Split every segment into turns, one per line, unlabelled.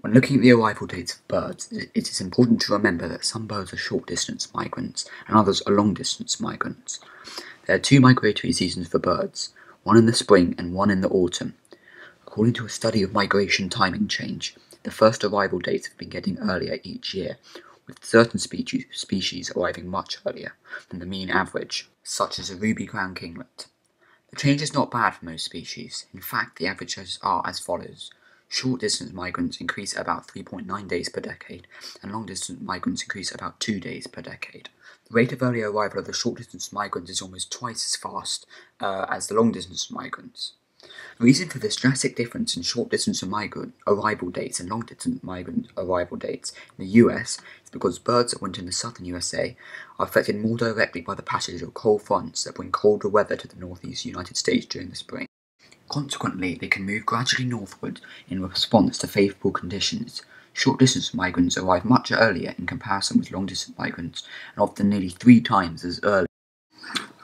When looking at the arrival dates of birds, it is important to remember that some birds are short-distance migrants and others are long-distance migrants. There are two migratory seasons for birds, one in the spring and one in the autumn. According to a study of migration timing change, the first arrival dates have been getting earlier each year, with certain species arriving much earlier than the mean average, such as a ruby-crowned kinglet. The change is not bad for most species. In fact, the averages are as follows. Short-distance migrants increase at about 3.9 days per decade, and long-distance migrants increase at about 2 days per decade. The rate of early arrival of the short-distance migrants is almost twice as fast as the long-distance migrants. The reason for this drastic difference in short-distance migrant arrival dates and long-distance migrant arrival dates in the US is because birds that winter in the southern USA are affected more directly by the passage of cold fronts that bring colder weather to the northeast United States during the spring. Consequently, they can move gradually northward in response to favourable conditions. Short-distance migrants arrive much earlier in comparison with long-distance migrants, and often nearly 3 times as early.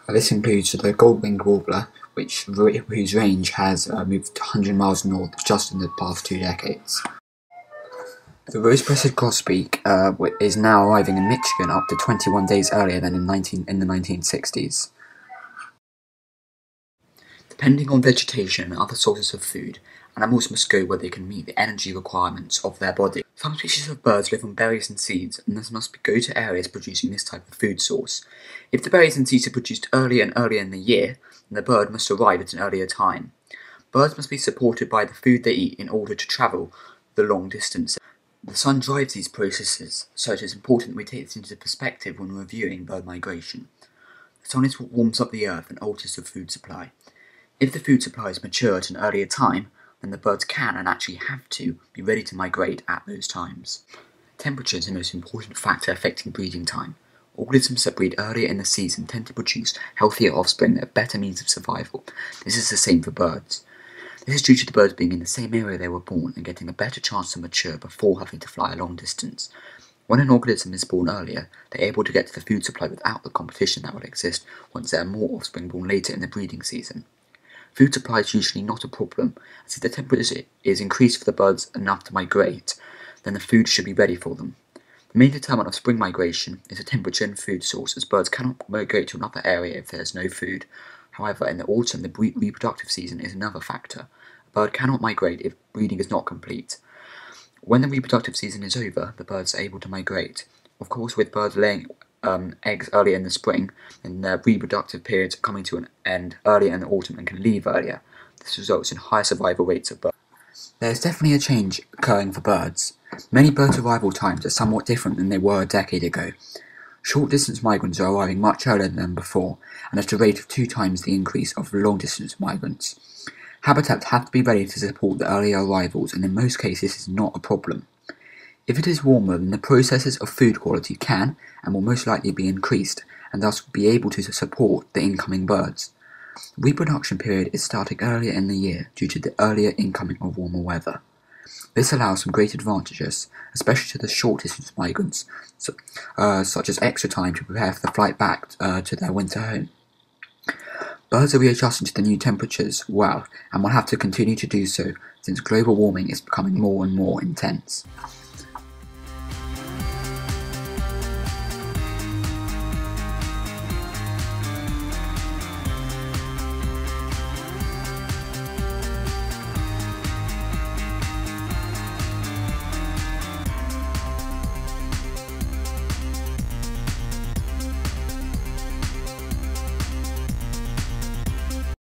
This includes the gold-winged warbler, whose range has moved 100 miles north just in the past 2 decades. The rose-breasted grosbeak is now arriving in Michigan up to 21 days earlier than in the 1960s. Depending on vegetation and other sources of food, animals must go where they can meet the energy requirements of their body. Some species of birds live on berries and seeds, and thus must go to areas producing this type of food source. If the berries and seeds are produced earlier and earlier in the year, then the bird must arrive at an earlier time. Birds must be supported by the food they eat in order to travel the long distance. The sun drives these processes, so it is important that we take this into perspective when reviewing bird migration. The sun is what warms up the earth and alters the food supply. If the food supply is mature at an earlier time, then the birds can and actually have to be ready to migrate at those times. Temperature is the most important factor affecting breeding time. Organisms that breed earlier in the season tend to produce healthier offspring that have better means of survival. This is the same for birds. This is due to the birds being in the same area they were born and getting a better chance to mature before having to fly a long distance. When an organism is born earlier, they are able to get to the food supply without the competition that will exist once there are more offspring born later in the breeding season. Food supply is usually not a problem, as if the temperature is increased for the birds enough to migrate, then the food should be ready for them. The main determinant of spring migration is the temperature and food source, as birds cannot migrate to another area if there is no food. However, in the autumn, the reproductive season is another factor. A bird cannot migrate if breeding is not complete. When the reproductive season is over, the birds are able to migrate. Of course, with birds laying eggs earlier in the spring, and their reproductive periods coming to an end earlier in the autumn and can leave earlier. This results in higher survival rates of birds. There is definitely a change occurring for birds. Many birds' arrival times are somewhat different than they were a decade ago. Short-distance migrants are arriving much earlier than before, and at a rate of 2 times the increase of long-distance migrants. Habitats have to be ready to support the earlier arrivals, and in most cases this is not a problem. If it is warmer, then the processes of food quality can and will most likely be increased, and thus be able to support the incoming birds. The reproduction period is starting earlier in the year due to the earlier incoming of warmer weather. This allows some great advantages, especially to the short-distance migrants, such as extra time to prepare for the flight back to their winter home. Birds are readjusting to the new temperatures well, and will have to continue to do so, since global warming is becoming more and more intense.